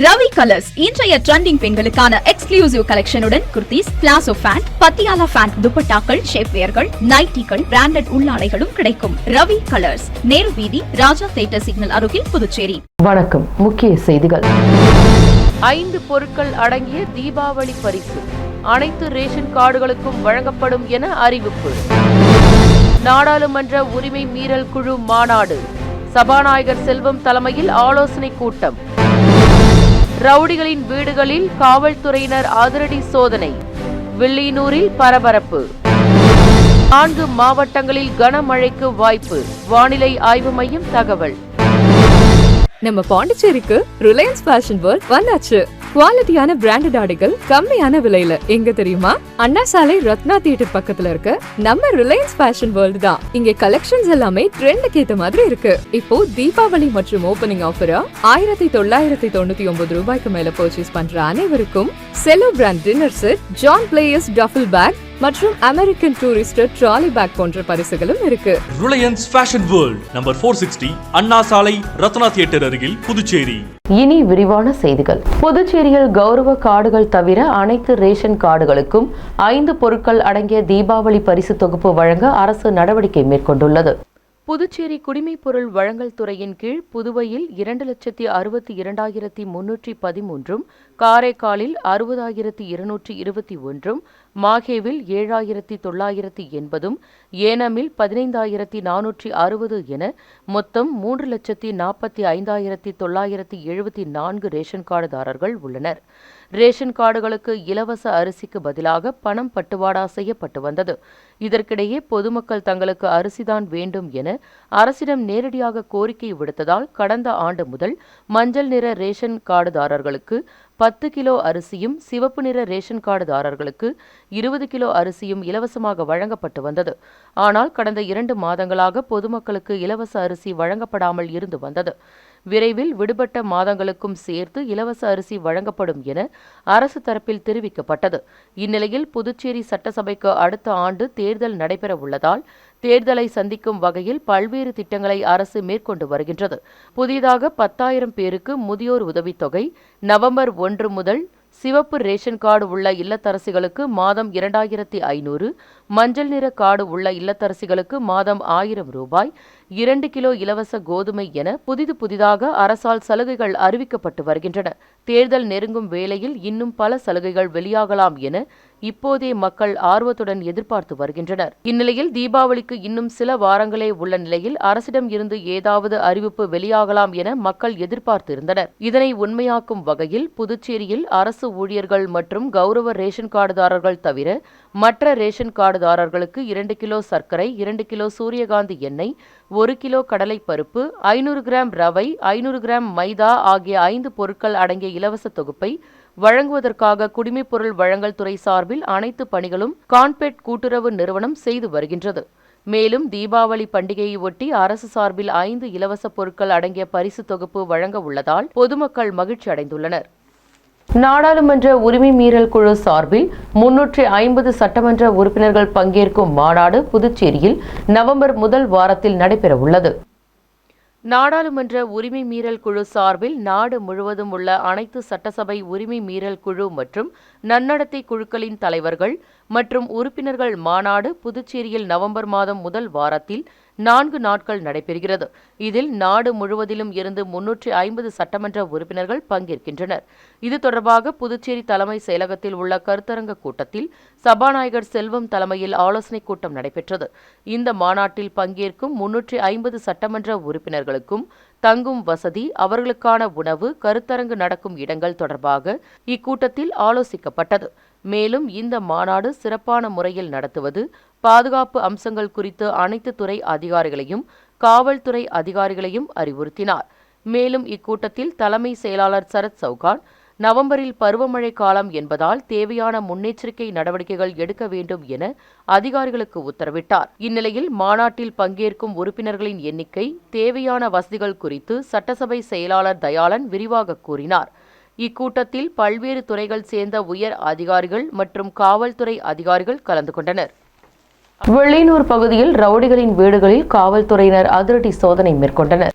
Ravi Colours இன்றைய trending பெண்களுக்கான exclusive கலெக்ஷனுடன் kurtis, palazzo pant, Patiala pant, துப்பட்டாக்கள், ஷேப்வேர்கள், நைட்டிகள், பிராண்டட் உள்ளாடைகளும் கிடைக்கும். ரவி கலர்ஸ், நேரு வீதி, ராஜா தியேட்டர் சிக்னல் அருகில், புதுச்சேரி. வணக்கம். முக்கிய செய்திகள். 5 பொருட்கள் அடங்கிய தீபாவளி பரிசு அனைத்து ரேஷன் கார்டுகளுக்கும் வழங்கப்படும் என அறிவிப்பு. நாடாளுமன்ற உரிமை மீறல் குழு மாநாடு, சபாநாயகர் செல்வம் தலைமையில் ஆலோசனை கூட்டம். ரவுடிகளின் வீடுகளில் காவல்துறையினர் அதிரடி சோதனை, வில்லியனூரில் பரபரப்பு. 4 மாவட்டங்களில் கனமழைக்கு வாய்ப்பு, வானிலை ஆய்வு மையம் தகவல். நம்ம பாண்டிச்சேரிக்கு ரிலையன்ஸ் ஃபேஷன் வேர்ல்ட் வந்தாச்சு. குவாலிட்டியான பிராண்டட் ஆடைகள் கம்மியான விலையில. எங்க தெரியுமா? அண்ணா சாலை ரத்னா தியேட்டர் பக்கத்துல இருக்க நம்ம ரிலையன்ஸ் ஃபேஷன் வேர்ல்ட் தான். இங்க கலெக்ஷன்ஸ் எல்லாமே ட்ரெண்டுக்கு ஏத்த மாதிரி இருக்கு. இப்போ தீபாவளி மற்றும் ஓபனிங் ஆஃபரா 1999 ரூபாய்க்கு மேல பர்ச்சேஸ் பண்ற அனைவருக்கும் Cello brand dinner set, John Players duffel bag மற்றும் அமெரிக்கன் டூரிஸ்டர் ட்ராலி பேக் போன்ற பரிசுகளும் இருக்கு. Reliance Fashion World, number 460, Anna Salai, Ratna theatre அருகில், புதுச்சேரி. இனி விரிவான செய்திகள். புதுச்சேரியில் கௌரவ கார்டுகள் தவிர அனைத்து ரேஷன் கார்டுகளுக்கும் 5 பொருட்கள் அடங்கிய தீபாவளி பரிசு தொகுப்பு வழங்க அரசு நடவடிக்கை மேற்கொண்டுள்ளது. புதுச்சேரி குடிமைப் பொருள் வழங்கல் துறையின் கீழ் புதுவையில் 2,62,313, காரைக்காலில் 60,221, மாஹேவில் 7,980, ஏனமில் 15,460 என மொத்தம் 3,45,974 ரேஷன் கார்டுதாரர்கள் உள்ளனர். ரேஷன் கார்டுகளுக்கு இலவச அரிசிக்கு பதிலாக பணம் பட்டுவாடா செய்யப்பட்டு வந்தது. இதற்கிடையே பொதுமக்கள் தங்களுக்கு அரிசிதான் வேண்டும் என அரசிடம் நேரடியாக கோரிக்கை விடுத்ததால் கடந்த ஆண்டு முதல் மஞ்சள் நிற ரேஷன் கார்டுதாரர்களுக்கு 10 கிலோ அரிசியும், சிவப்பு நிற ரேஷன் கார்டுதாரர்களுக்கு 20 கிலோ அரிசியும் இலவசமாக வழங்கப்பட்டு வந்தது. ஆனால் கடந்த 2 மாதங்களாக பொதுமக்களுக்கு இலவச அரிசி வழங்கப்படாமல் இருந்து வந்தது. விரைவில் விடுபட்ட மாதங்களுக்கும் சேர்த்து இலவச அரிசி வழங்கப்படும் என அரசு தரப்பில் தெரிவிக்கப்பட்டது. இந்நிலையில் புதுச்சேரி சட்டசபைக்கு அடுத்த ஆண்டு தேர்தல் நடைபெற உள்ளதால் தேர்தலை சந்திக்கும் வகையில் பல்வேறு திட்டங்களை அரசு மேற்கொண்டு வருகின்றது. புதிதாக 10,000 பேருக்கு முதியோர் உதவித்தொகை, நவம்பர் 1 முதல் சிவப்பு ரேஷன் கார்டு உள்ள இல்லத்தரசிகளுக்கு மாதம் 2,500, மஞ்சள் நிற கார்டு உள்ள இல்லத்தரசிகளுக்கு மாதம் 1,000 ரூபாய், 2 கிலோ இலவச கோதுமை என புதிதாக அரசால் சலுகைகள் அறிவிக்கப்பட்டு வருகின்றன. தேர்தல் நெருங்கும் வேளையில் இன்னும் பல சலுகைகள் வெளியாகலாம் என இப்போதே மக்கள் ஆர்வத்துடன் எதிர்பார்த்து வருகின்றனர். இந்நிலையில் தீபாவளிக்கு இன்னும் சில வாரங்களே உள்ள நிலையில் அரசிடம் இருந்து ஏதாவது அறிவிப்பு வெளியாகலாம் என மக்கள் எதிர்பார்த்திருந்தனர். இதனை உண்மையாக்கும் வகையில் புதுச்சேரியில் அரசு ஊழியர்கள் மற்றும் கௌரவ ரேஷன் கார்டுதாரர்கள் தவிர மற்ற ரேஷன் கார்டுதாரர்களுக்கு 2 கிலோ சர்க்கரை, 2 கிலோ சூரியகாந்தி எண்ணெய், 1 கிலோ கடலை பருப்பு, 500 கிராம் ரவை, 500 கிராம் மைதா ஆகிய 5 பொருட்கள் அடங்கிய இலவச தொகுப்பை வழங்குவதற்காக குடிமைப் பொருள் வழங்கல் துறை சார்பில் அனைத்து பணிகளும் கான்பெட் கூட்டுறவு நிறுவனம் செய்து வருகின்றது. மேலும் தீபாவளி பண்டிகையை ஒட்டி அரசு சார்பில் 5 இலவச பொருட்கள் அடங்கிய பரிசு தொகுப்பு வழங்க உள்ளதால் பொதுமக்கள் மகிழ்ச்சி அடைந்துள்ளனர். நாடாளுமன்ற உரிமை மீறல் குழு சார்பில் 350 சட்டமன்ற உறுப்பினர்கள் பங்கேற்கும் மாநாடு புதுச்சேரியில் நவம்பர் முதல் வாரத்தில் நடைபெறவுள்ளது. நாடாளுமன்ற உரிமை மீறல் குழு சார்பில் நாடு முழுவதும் உள்ள அனைத்து சட்டசபை உரிமை மீறல் குழு மற்றும் நன்னடத்தை குழுக்களின் தலைவர்கள் மற்றும் உறுப்பினர்கள் மாநாடு புதுச்சேரியில் நவம்பர் மாதம் முதல் வாரத்தில் 4 நாட்கள் நடைபெறுகிறது. இதில் நாடு முழுவதிலும் இருந்து 350 சட்டமன்ற உறுப்பினர்கள் பங்கேற்கின்றனர். இது தொடர்பாக புதுச்சேரி தலைமை செயலகத்தில் உள்ள கருத்தரங்க கூட்டத்தில் சபாநாயகர் செல்வம் தலைமையில் ஆலோசனைக் கூட்டம் நடைபெற்றது. இந்த மாநாட்டில் பங்கேற்கும் 350 சட்டமன்ற உறுப்பினர்களுக்கும் தங்கும் வசதி, அவர்களுக்கான உணவு, கருத்தரங்கு நடக்கும் இடங்கள் தொடர்பாக இக்கூட்டத்தில் ஆலோசிக்கப்பட்டது. மேலும் இந்த மாநாடு சிறப்பான முறையில் நடத்துவது, பாதுகாப்பு அம்சங்கள் குறித்து அனைத்து துறை அதிகாரிகளையும் காவல்துறை அதிகாரிகளையும் அறிவுறுத்தினார். மேலும் இக்கூட்டத்தில் தலைமை செயலாளர் சரத் சவுகான் நவம்பரில் பருவமழை காலம் என்பதால் தேவையான முன்னெச்சரிக்கை நடவடிக்கைகள் எடுக்க வேண்டும் என அதிகாரிகளுக்கு உத்தரவிட்டார். இந்நிலையில் மாநாட்டில் பங்கேற்கும் உறுப்பினர்களின் எண்ணிக்கை, தேவையான வசதிகள் குறித்து சட்டசபை செயலாளர் தயாளன் விரிவாக கூறினார். இக்கூட்டத்தில் பல்வேறு துறைகள் சேர்ந்த உயர் அதிகாரிகள் மற்றும் காவல்துறை அதிகாரிகள் கலந்து கொண்டனர். வில்லியனூர் பகுதியில் ரவுடிகளின் வீடுகளில் காவல்துறையினர் அதிரடி சோதனை மேற்கொண்டனர்.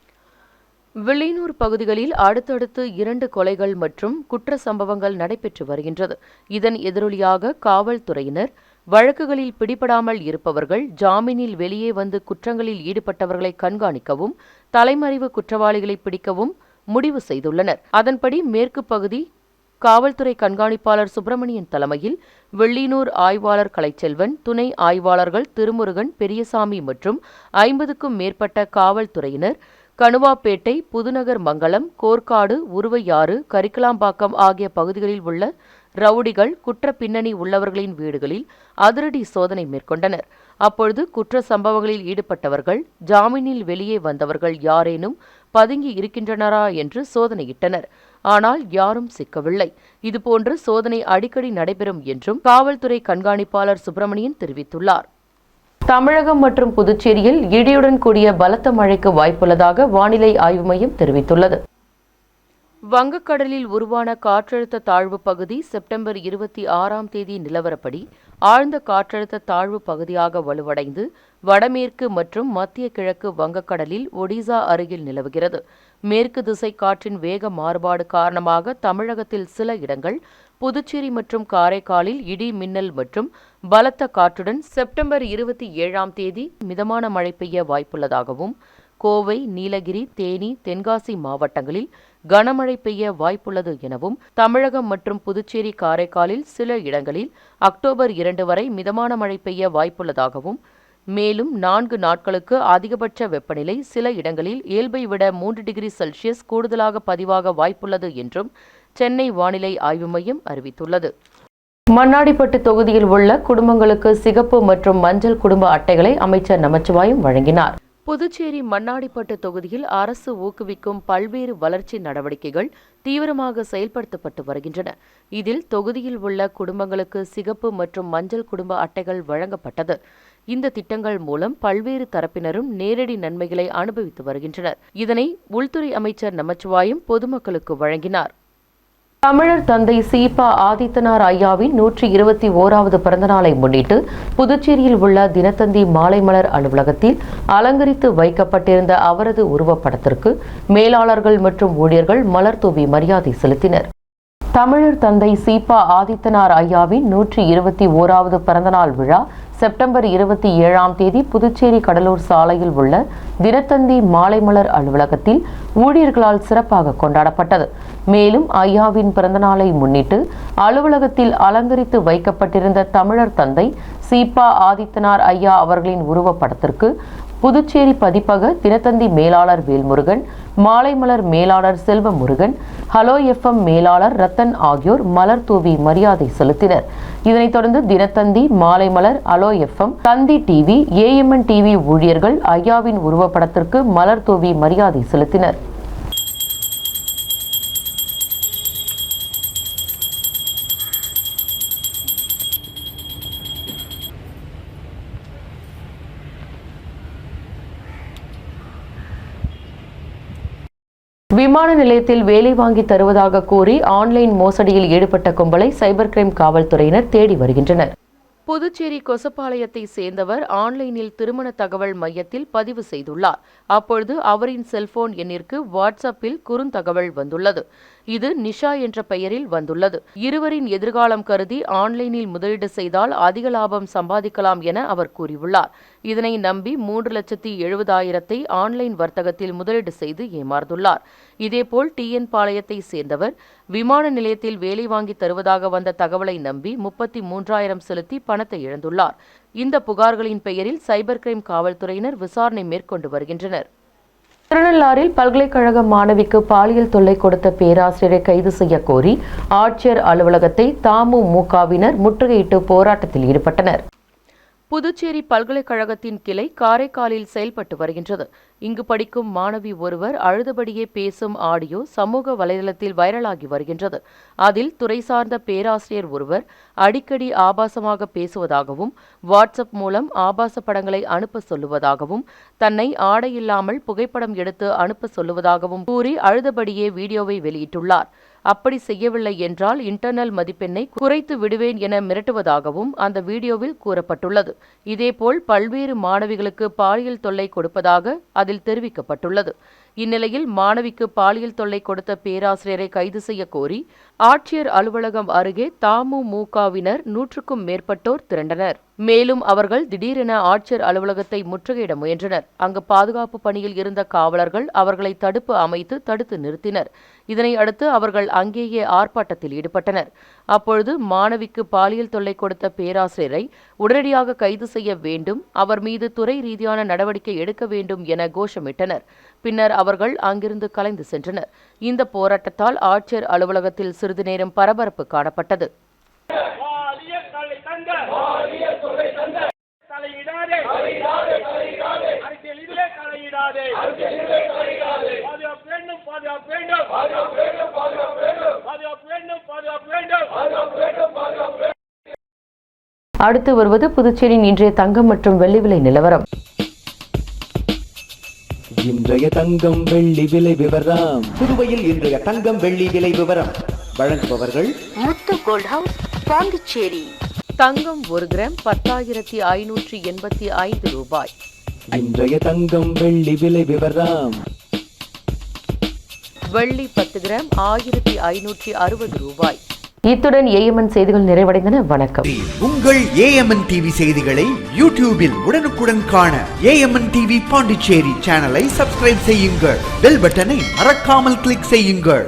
வில்லியனூர் பகுதிகளில் அடுத்தடுத்து 2 கொலைகள் மற்றும் குற்ற சம்பவங்கள் நடைபெற்று வருகின்றது. இதன் எதிரொலியாக காவல்துறையினர் வழக்குகளில் பிடிபடாமல் இருப்பவர்கள் ஜாமீனில் வெளியே வந்து குற்றங்களில் ஈடுபட்டவர்களை கண்காணிக்கவும் தலைமறைவு குற்றவாளிகளை பிடிக்கவும் முடிவு செய்துள்ளனர். அதன்படி மேற்கு பகுதி காவல்துறை கண்காணிப்பாளர் சுப்பிரமணியன் தலைமையில் வெள்ளியனூர் ஆய்வாளர் கலைச்செல்வன், துணை ஆய்வாளர்கள் திருமுருகன், பெரியசாமி மற்றும் 50க்கும் மேற்பட்ட காவல்துறையினர் கணுவாப்பேட்டை, புதுநகர் மங்கலம், கோர்க்காடு, உருவையாறு, கரிக்கலாம்பாக்கம் ஆகிய பகுதிகளில் உள்ள ரவுடிகள், குற்ற பின்னணி உள்ளவர்களின் வீடுகளில் அதிரடி சோதனை மேற்கொண்டனர். அப்பொழுது குற்ற சம்பவங்களில் ஈடுபட்டவர்கள் ஜாமீனில் வெளியே வந்தவர்கள் யாரேனும் பதுங்கி இருக்கின்றனரா என்று சோதனையிட்டனர். ஆனால் யாரும் சிக்கவில்லை. இதுபோன்று சோதனை அடிக்கடி நடைபெறும் என்றும் காவல்துறை கண்காணிப்பாளர் சுப்பிரமணியன் தெரிவித்துள்ளார். தமிழகம் மற்றும் புதுச்சேரியில் இடியுடன் கூடிய பலத்த மழைக்கு வாய்ப்புள்ளதாக வானிலை ஆய்வு மையம் தெரிவித்துள்ளது. வங்கக்கடலில் உருவான காற்றழுத்த தாழ்வு பகுதி செப்டம்பர் 26ஆம் தேதி நிலவரப்படி ஆழ்ந்த காற்றழுத்த தாழ்வு பகுதியாக வலுவடைந்து வடமேற்கு மற்றும் மத்திய கிழக்கு வங்கக்கடலில் ஒடிசா அருகில் நிலவுகிறது. மேற்கு திசை காற்றின் வேக மாறுபாடு காரணமாக தமிழகத்தில் சில இடங்கள், புதுச்சேரி மற்றும் காரைக்காலில் இடி, மின்னல் மற்றும் பலத்த காற்றுடன் செப்டம்பர் 27ஆம் தேதி மிதமான மழை பெய்ய வாய்ப்புள்ளதாகவும், கோவை, நீலகிரி, தேனி, தென்காசி மாவட்டங்களில் கனமழை பெய்ய வாய்ப்புள்ளது எனவும், தமிழகம் மற்றும் புதுச்சேரி, காரைக்காலில் சில இடங்களில் அக்டோபர் 2 வரை மிதமான மழை பெய்ய வாய்ப்புள்ளதாகவும், மேலும் 4 நாட்களுக்கு அதிகபட்ச வெப்பநிலை சில இடங்களில் இயல்பை விட 3 டிகிரி செல்சியஸ் கூடுதலாக பதிவாக வாய்ப்புள்ளது என்றும் சென்னை வானிலை ஆய்வு மையம் அறிவித்துள்ளது. மண்ணாடிப்பட்டு தொகுதியில் உள்ள குடும்பங்களுக்கு சிகப்பு மற்றும் மஞ்சள் குடும்ப அட்டைகளை அமைச்சர் நமச்சிவாயம் வழங்கினார். புதுச்சேரி மண்ணாடிப்பட்டு தொகுதியில் அரசு ஊக்குவிக்கும் பல்வேறு வளர்ச்சி நடவடிக்கைகள் தீவிரமாக செயல்படுத்தப்பட்டு வருகின்றன. இதில் தொகுதியில் உள்ள குடும்பங்களுக்கு சிகப்பு மற்றும் மஞ்சள் குடும்ப அட்டைகள் வழங்கப்பட்டது. இந்த திட்டங்கள் மூலம் பல்வேறு தரப்பினரும் நேரடி நன்மைகளை அனுபவித்து வருகின்றனர். இதனை உள்துறை அமைச்சர் நமச்சிவாயம் பொதுமக்களுக்கு வழங்கினார். தமிழர் தந்தை சீபா ஆதித்தனார் ஐயாவின் 121வது பிறந்தநாளை முன்னிட்டு புதுச்சேரியில் உள்ள தினத்தந்தி மாலைமலர் அலுவலகத்தில் அலங்கரித்து வைக்கப்பட்டிருந்த அவரது உருவப்படத்திற்கு மேலாளர்கள் மற்றும் ஊழியர்கள் மலர் தூவி மரியாதை செலுத்தினர். தமிழர் தந்தை சீபா ஆதித்தனார் ஐயாவின் 121வது பிறந்தநாள் விழா செப்டம்பர் 27ஆம் தேதி புதுச்சேரி கடலூர் சாலையில் உள்ள தினத்தந்தி மாலைமலர் அலுவலகத்தில் ஊழியர்களால் சிறப்பாக கொண்டாடப்பட்டது. மேலும் ஐயாவின் பிறந்தநாளை முன்னிட்டு அலுவலகத்தில் அலங்கரித்து வைக்கப்பட்டிருந்த தமிழர் தந்தை சீபா ஆதித்தனார் ஐயா அவர்களின் உருவப்படத்திற்கு புதுச்சேரி பதிப்பக தினத்தந்தி மேலாளர் வேல்முருகன், மாலைமலர் மேலாளர் செல்வமுருகன், ஹலோ FM மேலாளர் ரத்தன் ஆகியோர் மலர் தூவி மரியாதை செலுத்தினர். இதனைத் தொடர்ந்து தினத்தந்தி, மாலைமலர், ஹலோ FM, தந்தி டிவி, AMN டிவி ஊழியர்கள் ஐயாவின் உருவப்படத்திற்கு மலர் தூவி மரியாதை செலுத்தினர். விமான நிலையத்தில் வேலை வாங்கி தருவதாக கூறி ஆன்லைன் மோசடியில் ஈடுபட்ட கும்பலை சைபர் கிரைம் காவல்துறையினர் தேடி வருகின்றனர். புதுச்சேரி கொசப்பாளையத்தை சேர்ந்தவர் ஆன்லைனில் திருமண தகவல் மையத்தில் பதிவு செய்துள்ளார். அப்பொழுது அவரின் செல்போன் எண்ணிற்கு வாட்ஸ்அப்பில் குறுந்தகவல் வந்துள்ளது. இது நிஷா என்ற பெயரில் வந்துள்ளது. இருவரின் எதிர்காலம் கருதி ஆன்லைனில் முதலீடு செய்தால் அதிக லாபம் சம்பாதிக்கலாம் என அவர் கூறியுள்ளார். இதனை நம்பி 3,70,000 ஆன்லைன் வர்த்தகத்தில் முதலீடு செய்து ஏமாந்துள்ளார். இதேபோல் TN பாளையத்தை சேர்ந்தவர் விமான நிலையத்தில் வேலை வாங்கி தருவதாக வந்த தகவலை நம்பி 33,000 செலுத்தி பணத்தை இழந்துள்ளார். இந்த புகார்களின் பெயரில் சைபர் கிரைம் காவல்துறையினர் விசாரணை மேற்கொண்டு வருகின்றனர். திருநள்ளாறில் பல்கலைக்கழக மாணவிக்கு பாலியல் தொல்லை கொடுத்த பேராசிரியரை கைது செய்ய கோரி ஆட்சியர் அலுவலகத்தை தமுமுகவினர் முற்றுகையிட்டு போராட்டத்தில் ஈடுபட்டனர். புதுச்சேரி பல்கலைக்கழகத்தின் கிளை காரைக்காலில் செயல்பட்டு வருகின்றது. இங்கு படிக்கும் மாணவி ஒருவர் அழுதபடியே பேசும் ஆடியோ சமூக வலைதளத்தில் வைரலாகி வருகின்றது. அதில் துறை சார்ந்த பேராசிரியர் ஒருவர் அடிக்கடி ஆபாசமாக பேசுவதாகவும், வாட்ஸ்அப் மூலம் ஆபாச படங்களை அனுப்ப சொல்லுவதாகவும், தன்னை ஆடையில்லாமல் புகைப்படம் எடுத்து அனுப்ப சொல்லுவதாகவும் கூறி அழுதபடியே வீடியோவை வெளியிட்டுள்ளார். அப்படி செய்யவில்லை என்றால் இன்டர்னல் மதிப்பெண்ணை குறைத்து விடுவேன் என மிரட்டுவதாகவும் அந்த வீடியோவில் கூறப்பட்டுள்ளது. இதேபோல் பல்வேறு மாணவிகளுக்கு பாலியல் தொல்லை கொடுப்பதாக அதில் தெரிவிக்கப்பட்டுள்ளது. இந்நிலையில் மாணவிக்கு பாலியல் தொல்லை கொடுத்த பேராசிரியரை கைது செய்ய கோரி ஆட்சியர் அலுவலகம் அருகே தமுமுகவினர் 100க்கும் மேற்பட்டோர் திரண்டனர். மேலும் அவர்கள் திடீரென ஆட்சியர் அலுவலகத்தை முற்றுகையிட முயன்றனர். அங்கு பாதுகாப்பு பணியில் இருந்த காவலர்கள் அவர்களை தடுப்பு அமைத்து தடுத்து நிறுத்தினர். இதனை அடுத்து அவர்கள் அங்கேயே ஆர்ப்பாட்டத்தில் ஈடுபட்டனர். அப்பொழுது மாணவிக்கு பாலியல் தொல்லை கொடுத்த பேராசிரியரை உடனடியாக கைது செய்ய வேண்டும், அவர் மீது துறை ரீதியான நடவடிக்கை எடுக்க வேண்டும் என கோஷமிட்டனர். பின்னர் அவர்கள் அங்கிருந்து கலைந்து சென்றனர். இந்த போராட்டத்தால் ஆட்சியர் அலுவலகத்தில் சிறிது நேரம் பரபரப்பு காணப்பட்டது. அடுத்து வருவது புதுச்சேரியின் இன்றைய தங்கம் மற்றும் வெள்ளி விலை நிலவரம். இன்றைய தங்கம் வெள்ளி விலை விவரம். புதுவையில் இன்றைய தங்கம் வெள்ளி விலை விவரம் வழங்குபவர்கள் முத்து கோல்ட் ஹவுஸ், பாண்டிச்சேரி. தங்கம் 1 கிராம் 10,585 ரூபாய். இன்றைய தங்கம் வெள்ளி விலை விவரம். வெள்ளி 10 கிராம் 1560 ரூபாய். இத்துடன் ஏஎம்என் செய்திகள் நிறைவடைந்தன. வணக்கம். உங்கள் ஏஎம்என் டிவி செய்திகளை யூடியூபில் உடனுக்குடன் காண ஏஎம்என் டிவி பாண்டிச்சேரி சேனலை சப்ஸ்கிரைப் செய்யுங்கள். பெல் பட்டனை மறக்காமல் கிளிக் செய்யுங்கள்.